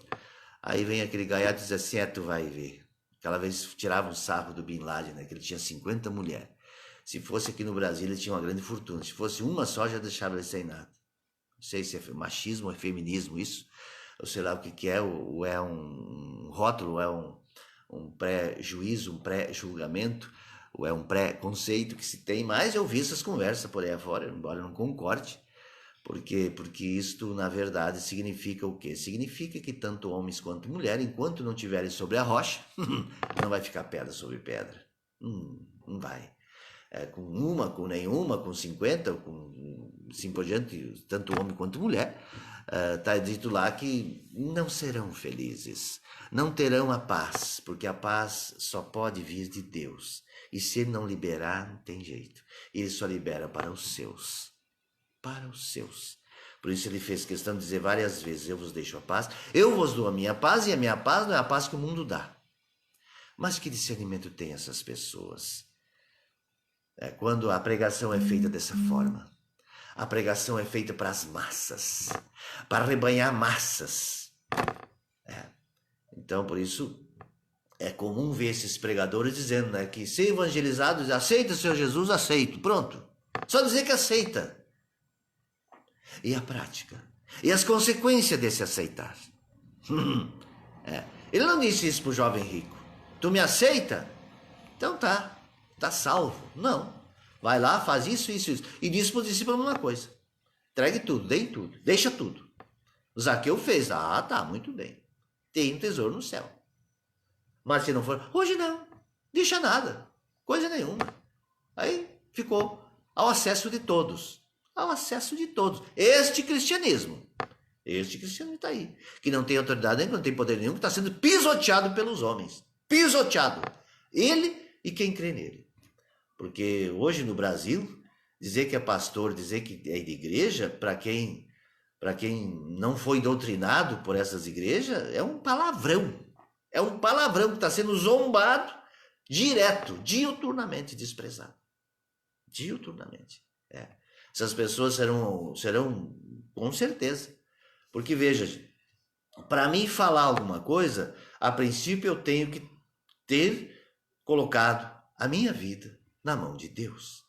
Aí vem aquele gaiato e diz assim, tu vai ver. Aquela vez tirava um sarro do Bin Laden, né, que ele tinha 50 mulheres. Se fosse aqui no Brasil, ele tinha uma grande fortuna. Se fosse uma só, já deixava ele sem nada. Não sei se é machismo ou é feminismo isso. Eu sei lá o que é, ou é um rótulo, ou é um pré-juízo, um pré-julgamento, ou é um pré-conceito que se tem. Mas eu vi essas conversas por aí afora, embora eu não concorde. Porque isto, na verdade, significa o quê? Significa que tanto homens quanto mulheres, enquanto não estiverem sobre a rocha, não vai ficar pedra sobre pedra. Não vai. Com uma, com nenhuma, com 50, com assim por diante, tanto homem quanto mulher, está dito lá que não serão felizes, não terão a paz, porque a paz só pode vir de Deus. E se Ele não liberar, não tem jeito. Ele só libera para os seus. Para os seus. Por isso ele fez questão de dizer várias vezes, eu vos deixo a paz, eu vos dou a minha paz, e a minha paz não é a paz que o mundo dá. Mas que discernimento tem essas pessoas? Quando a pregação é feita dessa forma. A pregação é feita para as massas, para arrebanhar massas. Então, por isso, é comum ver esses pregadores dizendo, né, que ser evangelizados, aceita o Senhor Jesus, aceito, pronto. Só dizer que aceita. E a prática. E as consequências desse aceitar. Ele não disse isso para o jovem rico. Tu me aceita? Então tá salvo. Não. Vai lá, faz isso. E disse para o discípulo a mesma coisa. Entregue tudo, dê tudo, deixa tudo. O Zaqueu fez. Tá, muito bem. Tem um tesouro no céu. Mas se não for, hoje não. Deixa nada. Coisa nenhuma. Aí ficou ao acesso de todos. Ao acesso de todos. Este cristianismo está aí. Que não tem autoridade nenhuma, não tem poder nenhum, que está sendo pisoteado pelos homens. Pisoteado. Ele e quem crê nele. Porque hoje no Brasil, dizer que é pastor, dizer que é de igreja, para quem não foi doutrinado por essas igrejas, é um palavrão. É um palavrão que está sendo zombado direto, diuturnamente desprezado. Diuturnamente. Essas pessoas serão com certeza. Porque, veja, para mim falar alguma coisa, a princípio eu tenho que ter colocado a minha vida na mão de Deus.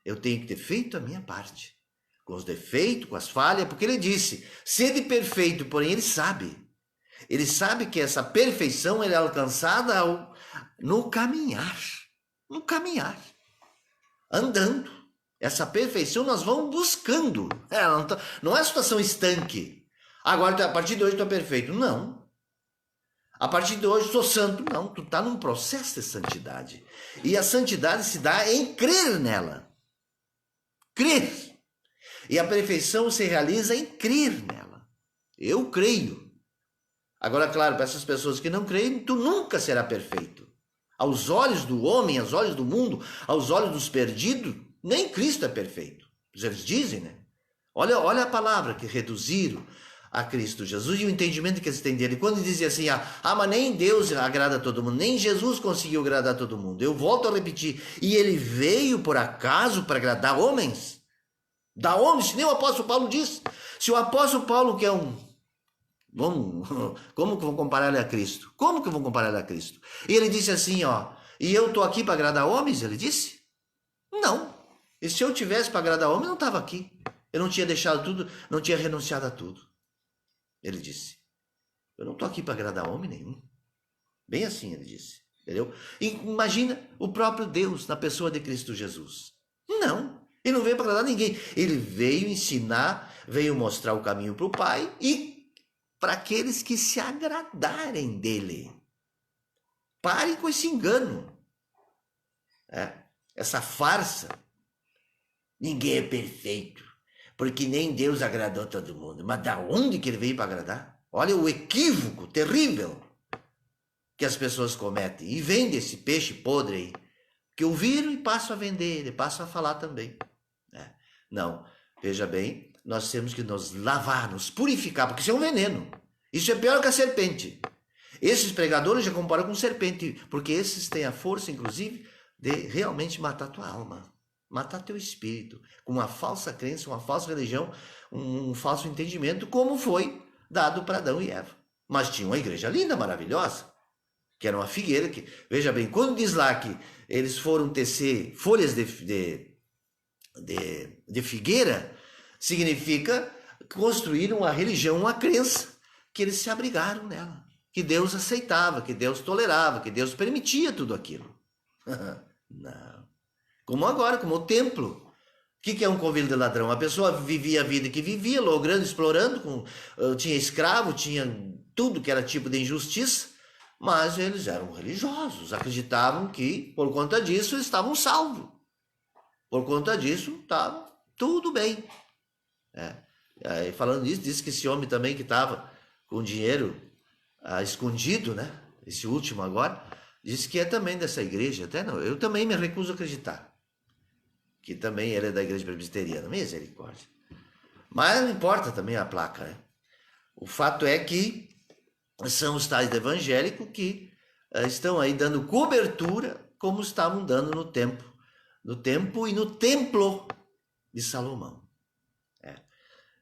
Eu tenho que ter feito a minha parte. Com os defeitos, com as falhas, porque ele disse, sede perfeito, porém ele sabe. Ele sabe que essa perfeição é alcançada no caminhar. No caminhar. Andando. Essa perfeição nós vamos buscando. Não é situação estanque. Agora, a partir de hoje, tu é perfeito. Não. A partir de hoje, sou santo. Não, tu está num processo de santidade. E a santidade se dá em crer nela. Crer. E a perfeição se realiza em crer nela. Eu creio. Agora, claro, para essas pessoas que não creem, tu nunca será perfeito. Aos olhos do homem, aos olhos do mundo, aos olhos dos perdidos, nem Cristo é perfeito. Eles dizem, né? Olha a palavra que reduziram a Cristo Jesus e o entendimento que eles têm dele. Quando dizia assim, mas nem Deus agrada a todo mundo, nem Jesus conseguiu agradar a todo mundo. Eu volto a repetir, e ele veio por acaso para agradar homens? Da onde? Se nem o apóstolo Paulo diz. Se o apóstolo Paulo, que é como que vão comparar ele a Cristo? Como que vão comparar ele a Cristo? E ele disse assim, e eu estou aqui para agradar homens? Ele disse? Não. E se eu tivesse para agradar homens, eu não estava aqui. Eu não tinha deixado tudo, não tinha renunciado a tudo. Ele disse. Eu não estou aqui para agradar homem nenhum. Bem assim ele disse. Entendeu? E imagina o próprio Deus na pessoa de Cristo Jesus. Não. Ele não veio para agradar ninguém. Ele veio ensinar, veio mostrar o caminho para o Pai e para aqueles que se agradarem dele. Parem com esse engano. Essa farsa. Ninguém é perfeito, porque nem Deus agradou todo mundo. Mas da onde que ele veio para agradar? Olha o equívoco terrível que as pessoas cometem. E vendem esse peixe podre aí, que ouviram e passam a vender, e passam a falar também. Não, veja bem, nós temos que nos lavar, nos purificar, porque isso é um veneno. Isso é pior que a serpente. Esses pregadores já comparam com serpente, porque esses têm a força, inclusive, de realmente matar tua alma. Matar teu espírito, com uma falsa crença, uma falsa religião, um falso entendimento, como foi dado para Adão e Eva. Mas tinha uma igreja linda, maravilhosa, que era uma figueira, que, veja bem, quando diz lá que eles foram tecer folhas de figueira, significa construir uma religião, uma crença, que eles se abrigaram nela, que Deus aceitava, que Deus tolerava, que Deus permitia tudo aquilo. Não. Como agora, como o templo. O que é um convívio de ladrão? A pessoa vivia a vida que vivia, logrando, explorando, tinha escravo, tinha tudo que era tipo de injustiça, mas eles eram religiosos, acreditavam que, por conta disso, eles estavam salvos. Por conta disso, estava tudo bem. Aí, falando nisso, disse que esse homem também que estava com dinheiro escondido, né? Esse último agora, disse que é também dessa igreja. Até não, eu também me recuso a acreditar que também ele é da igreja presbiteriana. Misericórdia. Mas não importa também a placa, né? O fato é que são os tais evangélicos que estão aí dando cobertura como estavam dando no tempo e no templo de Salomão.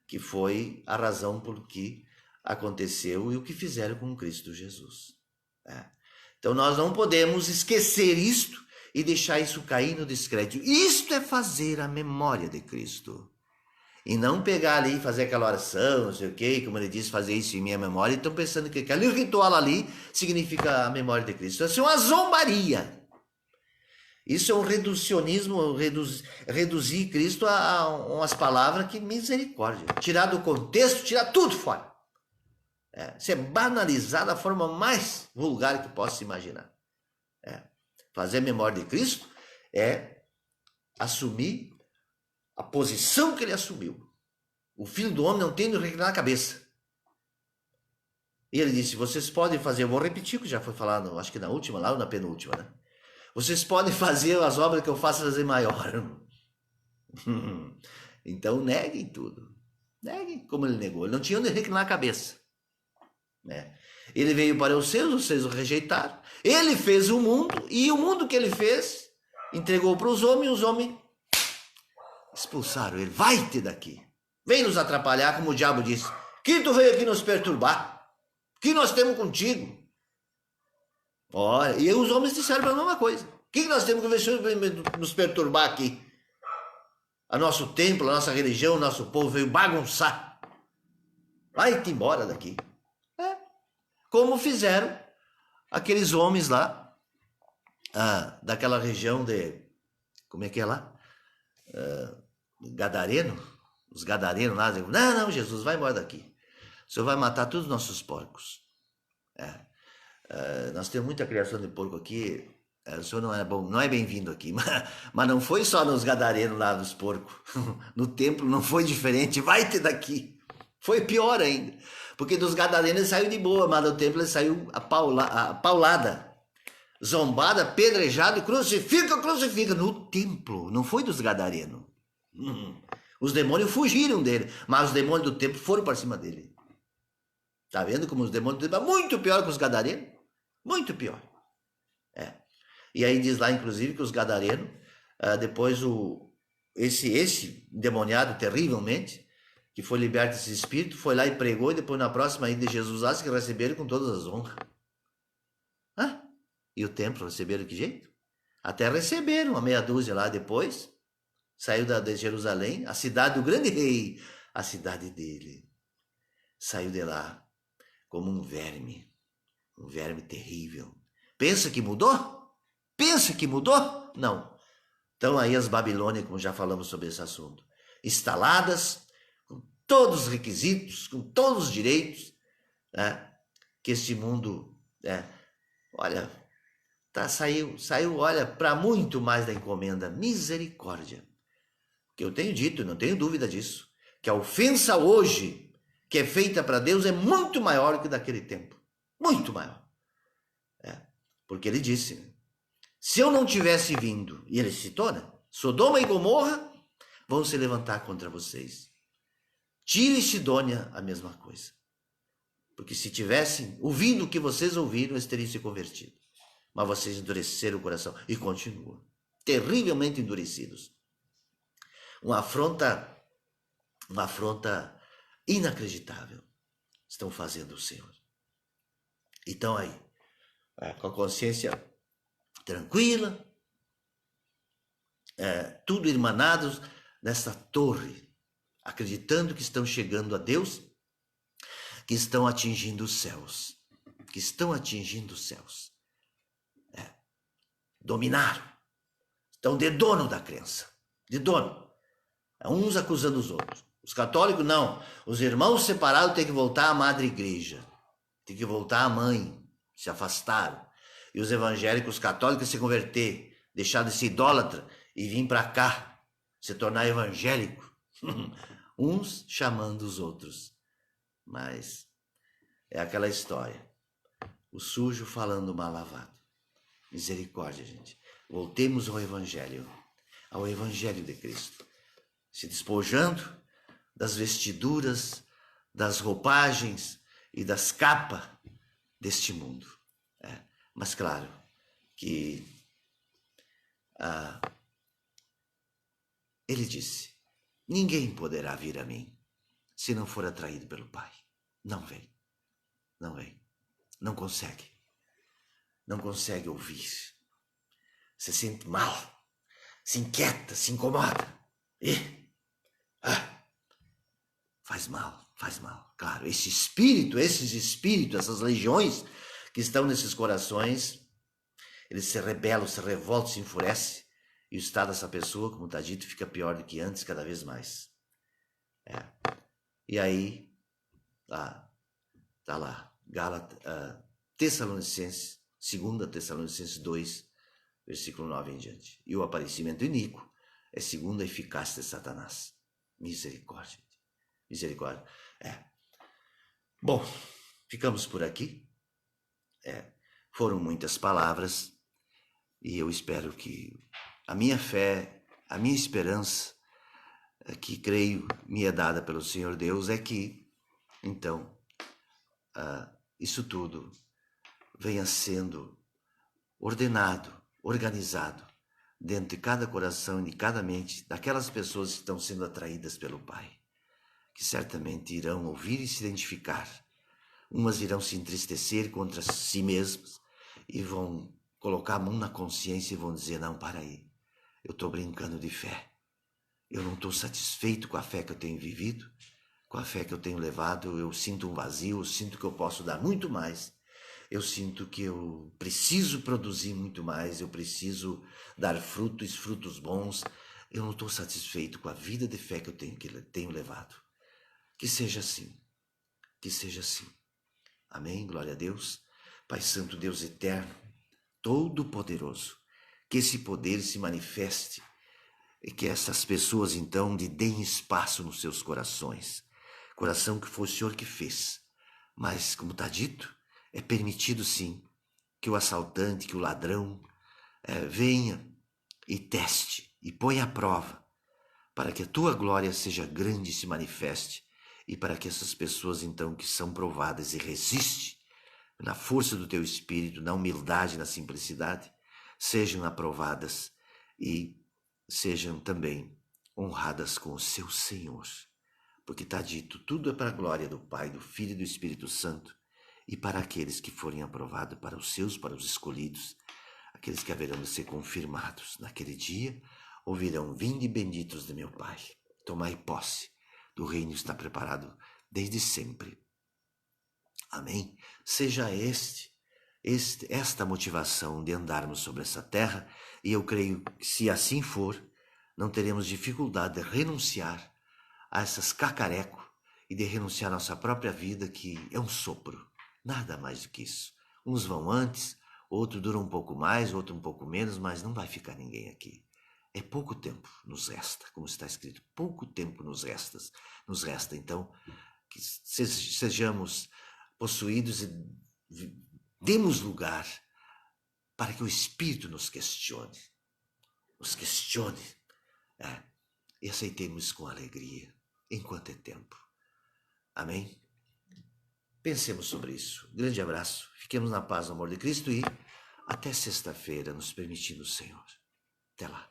Que foi a razão por que aconteceu e o que fizeram com Cristo Jesus. Então nós não podemos esquecer isto e deixar isso cair no descrédito. Isto é fazer a memória de Cristo. E não pegar ali e fazer aquela oração, não sei o quê, como ele diz, fazer isso em minha memória. E estão pensando que aquele ritual ali significa a memória de Cristo. Isso é uma zombaria. Isso é um reducionismo, reduzir Cristo a umas palavras que misericórdia. Tirar do contexto, tirar tudo fora. Isso é banalizar da forma mais vulgar que possa se imaginar. Fazer a memória de Cristo é assumir a posição que ele assumiu. O Filho do Homem não tem de reclinar a cabeça. E ele disse, vocês podem fazer, eu vou repetir o que já foi falado, acho que na última lá ou na penúltima, né? Vocês podem fazer as obras que eu faço fazer maior. Então neguem tudo. Neguem como ele negou. Ele não tinha onde reclinar a cabeça. Ele veio para os seus o rejeitaram. Ele fez o mundo e o mundo que ele fez entregou para os homens e os homens expulsaram ele. Vai-te daqui. Vem nos atrapalhar, como o diabo disse. Que tu veio aqui nos perturbar? Que nós temos contigo? Olha, e os homens disseram a mesma coisa. O que nós temos que nos perturbar aqui? A nosso templo, a nossa religião, o nosso povo veio bagunçar. Vai-te embora daqui. como fizeram aqueles homens lá, daquela região de, como é que é lá? Gadareno, os gadarenos lá, dizem, não, Jesus, vai embora daqui. O Senhor vai matar todos os nossos porcos. Nós temos muita criação de porco aqui. O senhor não é bom, não é bem-vindo aqui. Mas não foi só nos gadarenos lá dos porcos. No templo não foi diferente. Vai-te daqui. Foi pior ainda. Porque dos gadarenos ele saiu de boa, mas do templo ele saiu a paulada. Zombada, apedrejado, crucifica. No templo, não foi dos gadarenos. Os demônios fugiram dele, mas os demônios do templo foram para cima dele. Tá vendo como os demônios do templo é muito pior que os gadarenos? Muito pior. E aí diz lá, inclusive, que os gadarenos, depois esse endemoniado terrivelmente, que foi liberto desse espírito, foi lá e pregou, e depois na próxima ida de Jesus lá, se receberam com todas as honras. E o templo receberam de que jeito? Até receberam uma meia dúzia lá depois, saiu de Jerusalém, a cidade do grande rei, a cidade dele, saiu de lá como um verme terrível. Pensa que mudou? Pensa que mudou? Não. Então aí as Babilônias, como já falamos sobre esse assunto, instaladas, com todos os requisitos, com todos os direitos, que este mundo, olha, saiu, olha, para muito mais da encomenda, misericórdia. Que eu tenho dito, não tenho dúvida disso, que a ofensa hoje, que é feita para Deus, é muito maior que daquele tempo. Muito maior. Porque ele disse, se eu não tivesse vindo, e ele citou, Sodoma e Gomorra vão se levantar contra vocês. Tiro e Sidônia, a mesma coisa. Porque se tivessem ouvido o que vocês ouviram, eles teriam se convertido. Mas vocês endureceram o coração e continuam. Terrivelmente endurecidos. Uma afronta inacreditável estão fazendo o Senhor. Então aí, com a consciência tranquila, tudo irmanados nessa torre, acreditando que estão chegando a Deus, que estão atingindo os céus. Dominaram. Estão de dono da crença. De dono. Uns acusando os outros. Os católicos não. Os irmãos separados têm que voltar à madre igreja. Tem que voltar à mãe. Se afastaram. E os evangélicos católicos se converter. Deixar de ser idólatra e vir para cá. Se tornar evangélico. Uns chamando os outros. Mas é aquela história. O sujo falando mal lavado. Misericórdia, gente. Voltemos ao Evangelho de Cristo. Se despojando das vestiduras, das roupagens e das capas deste mundo. Mas claro que ele disse, ninguém poderá vir a mim se não for atraído pelo Pai. Não vem. Não consegue ouvir. Se sente mal, se inquieta, se incomoda. Faz mal. Claro, esses espíritos, essas legiões que estão nesses corações, eles se rebelam, se revoltam, se enfurecem. E o estado dessa pessoa, como está dito, fica pior do que antes, cada vez mais. E aí, tá lá, Tessalonicenses, 2 Tessalonicenses 2, versículo 9 em diante. E o aparecimento iníquo é segundo a eficácia de Satanás. Misericórdia. Bom, ficamos por aqui. Foram muitas palavras e eu espero que a minha fé, a minha esperança, que creio me é dada pelo Senhor Deus, é que, então, isso tudo venha sendo ordenado, organizado, dentro de cada coração e de cada mente daquelas pessoas que estão sendo atraídas pelo Pai, que certamente irão ouvir e se identificar. Umas irão se entristecer contra si mesmas e vão colocar a mão na consciência e vão dizer, não, para aí, eu estou brincando de fé. Eu não estou satisfeito com a fé que eu tenho vivido, com a fé que eu tenho levado, eu sinto um vazio, eu sinto que eu posso dar muito mais. eu sinto que eu preciso produzir muito mais, eu preciso dar frutos, frutos bons. Eu não estou satisfeito com a vida de fé que eu tenho levado. Que seja assim, que seja assim. Amém? Glória a Deus. Pai Santo, Deus eterno, todo-poderoso, que esse poder se manifeste e que essas pessoas então lhe deem espaço nos seus corações. Coração que foi o Senhor que fez. Mas, como está dito, é permitido sim que o assaltante, que o ladrão venha e teste e ponha à prova, para que a tua glória seja grande e se manifeste, e para que essas pessoas então que são provadas e resistem na força do teu Espírito, na humildade, na simplicidade, sejam aprovadas e sejam também honradas com o seu Senhor. Porque está dito, tudo é para a glória do Pai, do Filho e do Espírito Santo, e para aqueles que forem aprovados, para os seus, para os escolhidos, aqueles que haverão de ser confirmados. Naquele dia, ouvirão, vinde benditos de meu Pai, tomai posse, do reino está preparado desde sempre. Amém? Seja esta motivação de andarmos sobre essa terra, e eu creio que se assim for, não teremos dificuldade de renunciar a essas cacareco e de renunciar à nossa própria vida, que é um sopro, nada mais do que isso. Uns vão antes, outro dura um pouco mais, outro um pouco menos, mas não vai ficar ninguém aqui. É pouco tempo nos resta, como está escrito, pouco tempo nos resta. Então, que sejamos possuídos e demos lugar para que o Espírito nos questione, e aceitemos com alegria, enquanto é tempo. Amém? Pensemos sobre isso. Grande abraço, fiquemos na paz, no amor de Cristo, e até sexta-feira, nos permitindo o Senhor. Até lá.